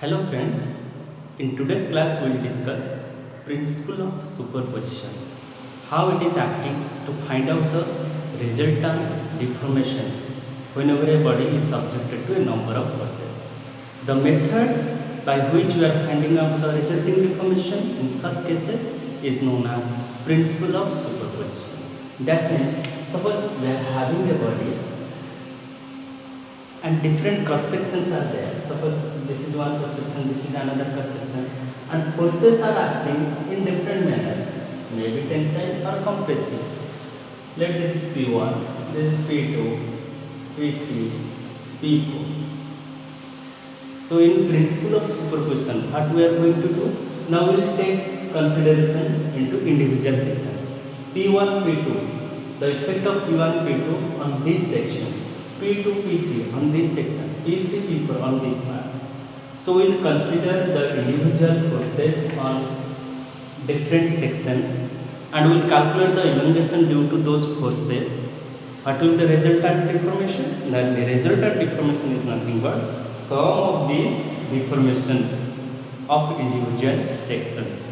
Hello friends, in today's class we will discuss principle of superposition, how it is acting to find out the resultant deformation whenever a body is subjected to a number of forces. The method by which we are finding out the resulting deformation in such cases is known as principle of superposition. That means suppose we are having a body and different cross sections are there. Suppose this is one cross section, this is another cross section, and forces are acting in different manner, maybe tensile or compressive. Let this is P1, this is P2, P3, P4. So in principle of superposition, what we are going to do? Now we will take consideration into individual section. P1, P2, the effect of P1, P2 on this section. P2, P3 on this section, P3, P4 on this part. So we will consider the individual forces on different sections and we will calculate the elongation due to those forces. What will the resultant deformation? The resultant deformation is nothing but sum of these deformations of individual sections.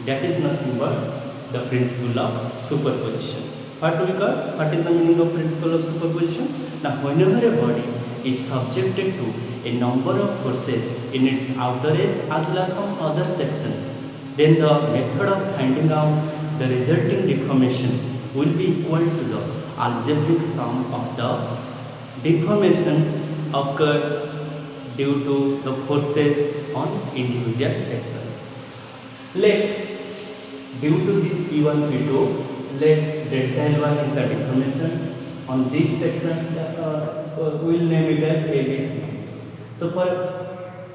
That is nothing but the principle of superposition. What is the meaning of principle of superposition? Now, whenever a body is subjected to a number of forces in its outer edge as well as some other sections, then the method of finding out the resulting deformation will be equal to the algebraic sum of the deformations occurred due to the forces on individual sections. Let due to this P1, P2, let delta L1 is the deformation on this section. We will name it as ABC. So for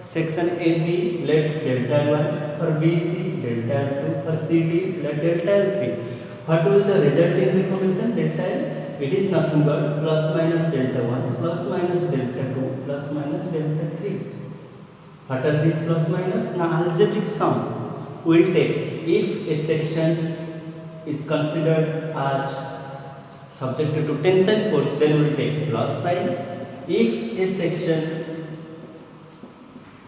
section AB, let delta L1, for BC, delta L2, for CD, let delta L3. What will the resulting deformation? Delta L, it is nothing but plus minus delta 1, plus minus delta 2, plus minus delta 3. What are these plus minus? Now algebraic sum we will take if a section is considered as subjected to tensile force, then we will take plus sign. If a section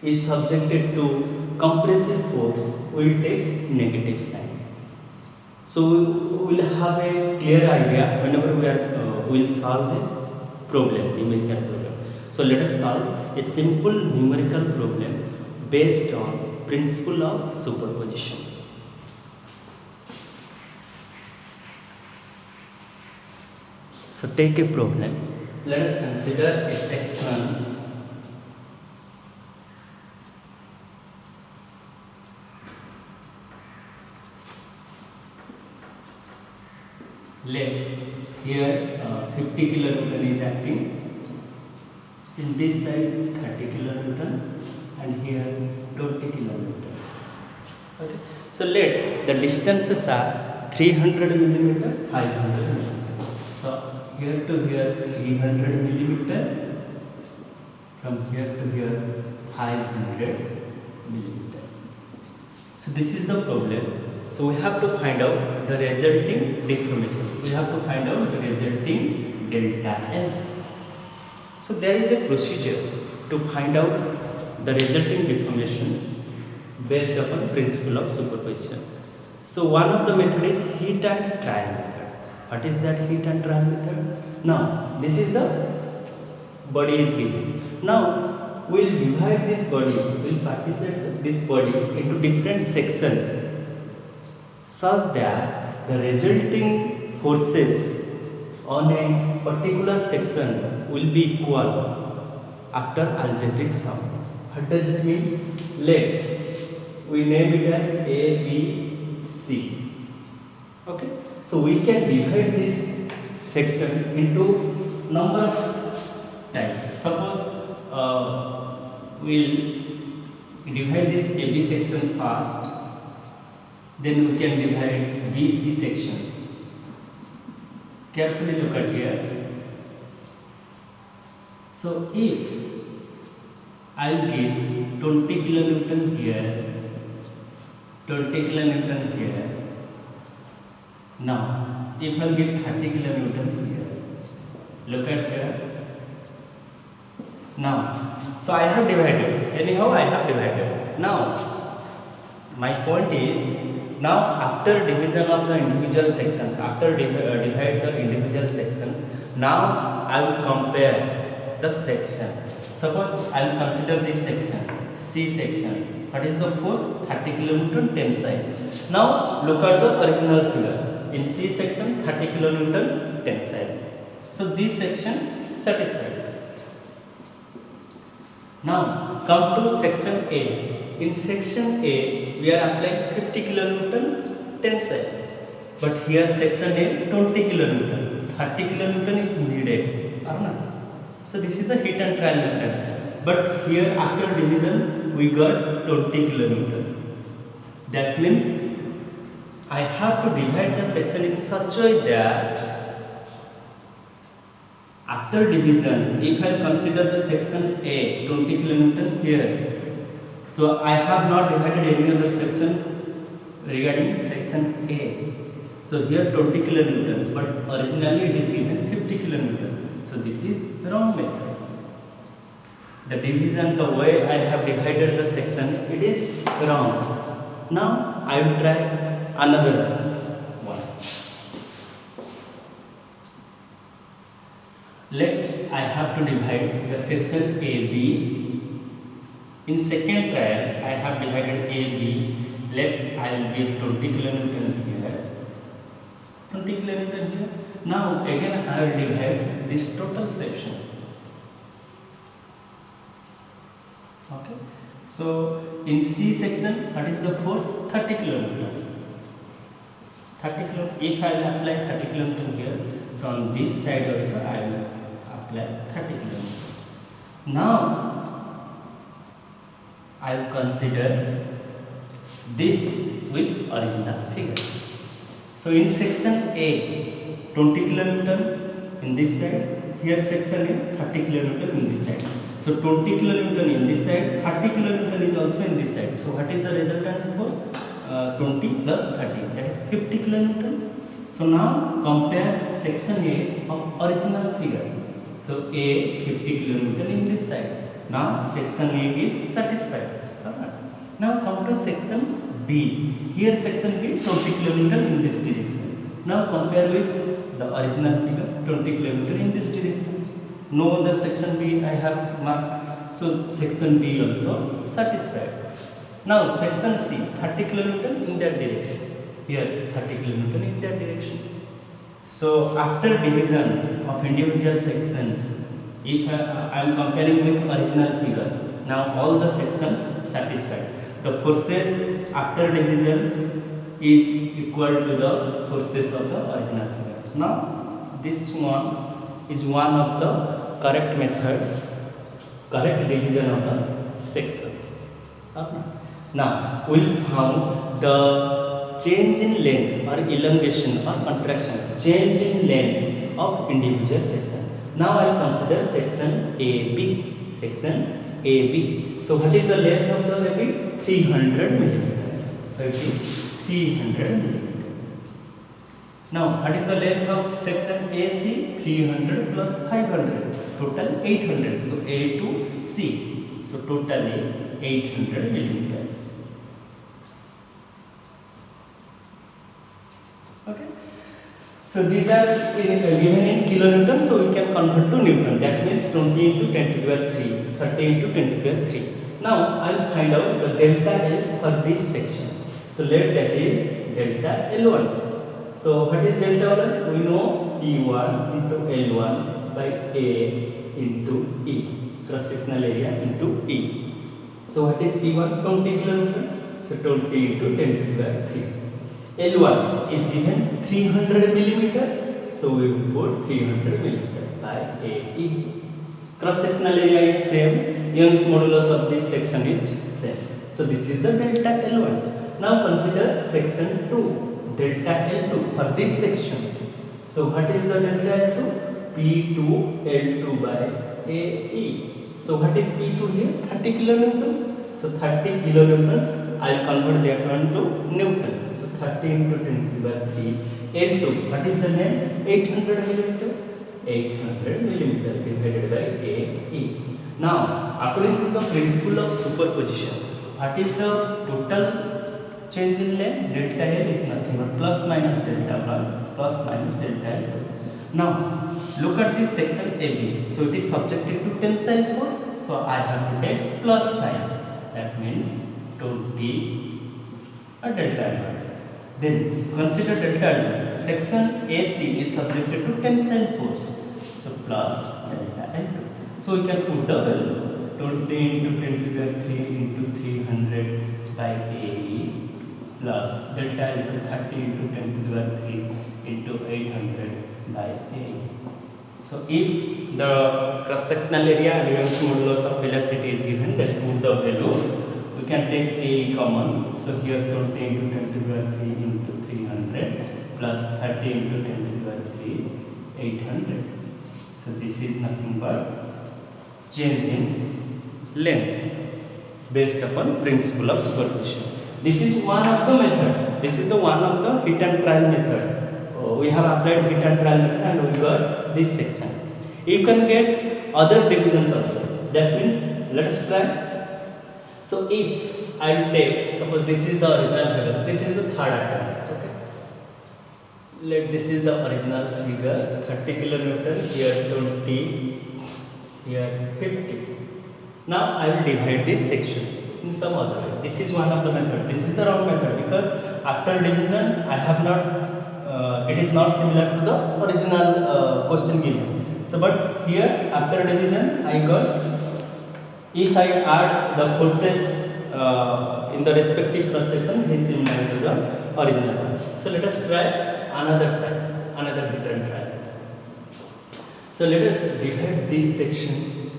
is subjected to compressive force, we will take negative sign. So we will have a clear idea whenever we will solve a problem, numerical problem. So let us solve a simple numerical problem based on principle of superposition. So take a problem. Let us consider a section let here 50 kilonewton is acting. In this side 30 kilonewton and here 20 kilonewton. Okay. So let the distances are 300 millimeter, 500 millimeter. So here to here 300 millimeter, from here to here 500 millimeter. So this is the problem. So we have to find out the resulting deformation. We have to find out the resulting delta L. So there is a procedure to find out the resulting deformation based upon principle of superposition. So one of the method is heat and trial method. What is that heat and trial method? Now this is the body is given. Now we will divide this body, we will partition this body into different sections such that the resulting forces on a particular section will be equal after algebraic sum. What does it mean? Let we name it as A, B, C. Okay. So we can divide this section into number of times. Suppose we'll divide this AB section first, then we can divide BC section. Carefully look at here. So if I will give 20 kilonewton here, 20 kilonewton here. Now, if I give 30 kilonewton here, look at here. Now, so I have divided. Anyhow, I have divided. Now, my point is, now after division of the individual sections, after divide the individual sections, now I will compare the section. Suppose I will consider this section, C section. What is the force? 30 kN tensile. Now look at the original figure. In C section, 30 kN tensile. So this section satisfied. Now come to section A. In section A, we are applying 50 kN tensile. But here section A, 20 kN. 30 kN is needed, or not? So this is the hit and trial method. But here after division, we got 20 kN. That means I have to divide the section in such a way that after division, if I consider the section A 20 kN here, so I have not divided any other section regarding section A. So here 20 kN, but originally it is given 50 kN. So this is wrong method. The division, the way I have divided the section, it is wrong. Now I will try another one. Let I have to divide the section AB. In second trial, I have divided AB. Let I will give 20 kN here, 20 kN here. Now again I will divide this total section. Okay. So in C section, what is the force? 30 kN. 30 kN. If I will apply 30 kN here, so on this side also I will apply 30 kN. Now I will consider this with original figure. So in section A, 20 kN in this side, here section A, 30 kN in this side. So 20 kN in this side, 30 kN is also in this side. So what is the resultant force? 20 plus 30, that is 50 kN. So now compare section A of original figure. So A 50 kN in this side. Now section A is satisfied. Now come to section B. Here section B 20 kN in this direction. Now compare with the original figure, 20 kN in this direction. No other section B I have marked. So section B also satisfied. Now section C 30 kN in that direction. Here 30 kN in that direction. So after division of individual sections, if I am comparing with original figure, now all the sections satisfied. The forces after division is equal to the forces of the original figure. Now this one is one of the correct method, correct division of the sections. Okay. Now we will found the change in length or elongation or contraction, change in length of individual section. Now I consider section AB. Section AB. So what is the length of the AB? 300 millimeter. So it is 300 millimeter. Now what is the length of section AC? 300 plus 500. Total 800. So A to C. So total is 800 millimeter. Okay. So these are given in kilonewton, so we can convert to Newton. That means 20 into 10 to the power 3, 30 into 10 to the power 3. Now I will find out the delta L for this section. So let that is delta L1. So what is delta L1? We know E1 into L1 by A into E, cross sectional area into E. So what is P1? 20 kN. So 20 into 10 to the power 3. L1 is given 300 millimeter, so we will put 300 millimeter by AE. Cross sectional area is same, Young's modulus of this section is same. So this is the delta L1. Now consider section 2, delta L2 for this section. So what is the delta L2? P2 L2 by AE. So what is P2 here? 30 kN. So 30 kN, I will convert that one to Newton. 30 into 10 to the power 3. L2, what is the length? 800 millimeter. 800 millimeter divided by AE. Now, according to the principle of superposition, what is the total change in length? Delta L is nothing but plus minus delta 1 plus minus delta L2. Now, look at this section AB. So, it is subjected to tensile force. So, I have to take plus sign. That means 20 delta L1. Then, consider delta L2. Section AC is subjected to tensile force. So, plus delta L2. So, we can put the value 20 into 10 to the 3 into 300 by AE plus delta L2 30 into 10 to the 3 into 800 by AE. So, if the cross-sectional area and Young's modulus of velocity is given, then put the value. We can take AE common. So, here 20 into 10 to the 3 into 300 plus 30 into 10 to the 3 800. So, this is nothing but change in length based upon principle of superposition. This is one of the method. This is the one of the hit and trial method. We have applied hit and trial method and we got this section. You can get other divisions also. That means let us try. So if I take, suppose this is the original figure, this is the third attempt. Okay. This is the original figure, 30 kilonewton, here 20, here 50. Now I will divide this section in some other way. This is one of the method. This is the wrong method because after division I have not. It is not similar to the original question given. So, but here after division I got. If I add the forces in the respective cross section, it is similar to the original one. So let us try another different try. So let us divide this section.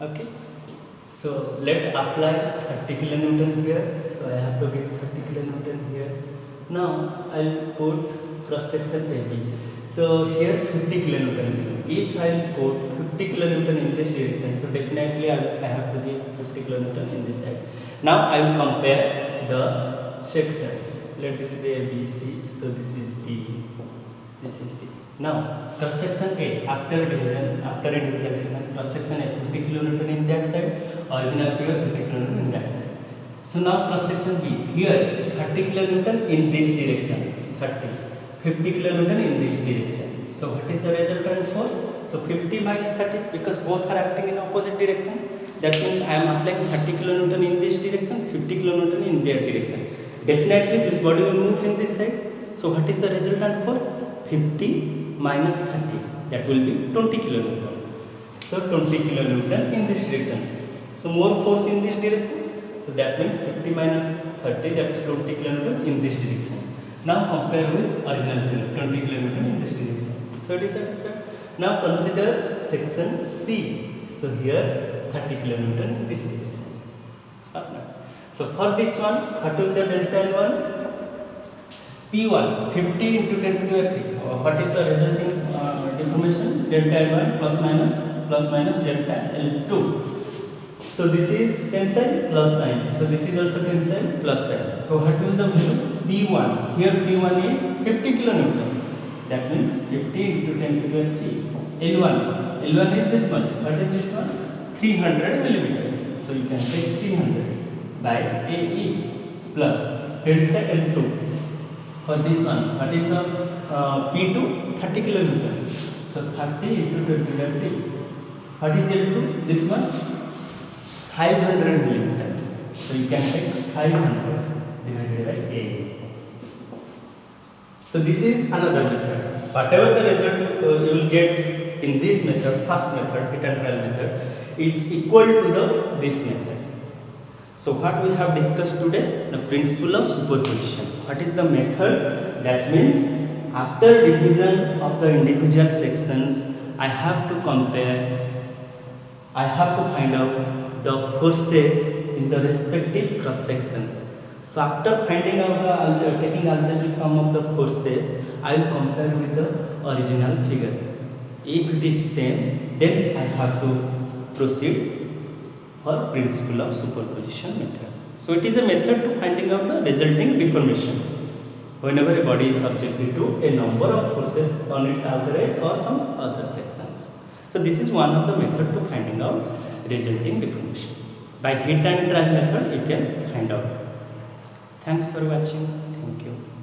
Okay. So let apply 30 kilonewton here. So I have to get 30 kilonewton here. Now I will put cross section AB. So here 50 kilonewton. If I put 50 kilonewton in this direction, so definitely I have to give 50 kilonewton in this side. Now I will compare the sections. Let this be A, B, C. So this is B, this is C. Now cross section A, after a division section, cross section A 50 kilonewton in that side, original figure 50 kilonewton in that side. So now cross section B, here 30 kilonewton in this direction, 50 kilonewton in this direction. So what is the resultant force? So 50 minus 30, because both are acting in opposite direction. That means I am applying 30 kilonewton in this direction, 50 kilonewton in their direction. Definitely this body will move in this side. So what is the resultant force? 50 minus 30, that will be 20 kilonewton. So 20 kilonewton in this direction. So more force in this direction. So that means 50 minus 30, that is 20 kilonewton in this direction. Now compare with original figure, 20 kilonewton in this direction. So it is satisfied. Now consider section C. So here 30 kilonewton in this direction. So for this one, what will the delta L1? P1, 50 into 10 to the 3. What is the resulting deformation? Delta L1 plus minus delta L2. So this is tensile plus sign. So this is also tensile plus sign. So what will the value? P1. Here P1 is 50 kilonewton. That means 50 into 10 to the 3. L1 is this much. What is this one? 300 millimeter. So you can take 300 by AE plus delta L2. For this one, what is the P2? 30 kilonewton. So 30 into 10 to the 3. What is L2? This much? 500 millimeter. So you can take 500 divided by A. So this is another method. Whatever the result you will get in this method, first method, hit and trial method, is equal to this method. So what we have discussed today, the principle of superposition. What is the method? That means after division of the individual sections, I have to find out the forces in the respective cross sections. So after finding out taking algebraic sum of the forces, I will compare with the original figure. If it is same, then I have to proceed for principle of superposition method. So it is a method to finding out the resulting deformation whenever a body is subjected to a number of forces on its outer edge or some other sections. So this is one of the method to finding out resulting deformation. By hit and trial method you can find out. Thanks for watching. Thank you.